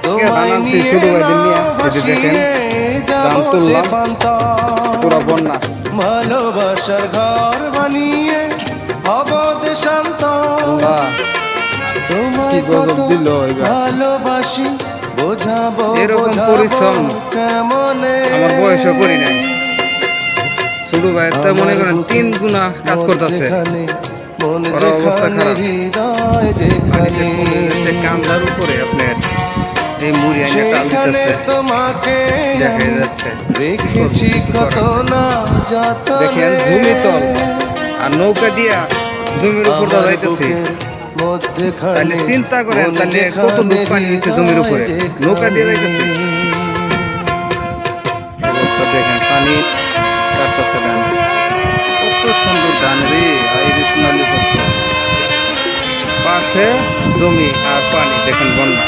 ধান আনছি শুরু ভাই দিন নিয়ে যদি দেখেন ধান তুললাম পুরো বন্যা ভালোবাসার ঘর বানিয়ে অবধ শান্ত কি গজব দিল ভালোবাসি বোঝাবো এরকম পরিশ্রম আমার বয়সও করি নাই শুরু ভাই তা মনে করেন 3 গুণা কাজ করতেছে অবস্থা খারাপ কান্দার উপরে আপনার এই মুড়ি এনে তাল দিতেছে দেখা যাচ্ছে রেখেছি কত না যত দেখেন জমি তল আর নৌকা দিয়া জমির উপর যাইতেছি তাহলে চিন্তা করেন তাহলে কত দুধ পানি নিচ্ছে জমির উপরে নৌকা দিয়ে যাইতেছি দেখেন পানি কাটতেছে ধান কত সুন্দর ধান রে সোনালি পাশে জমি আর পানি দেখেন বন্যা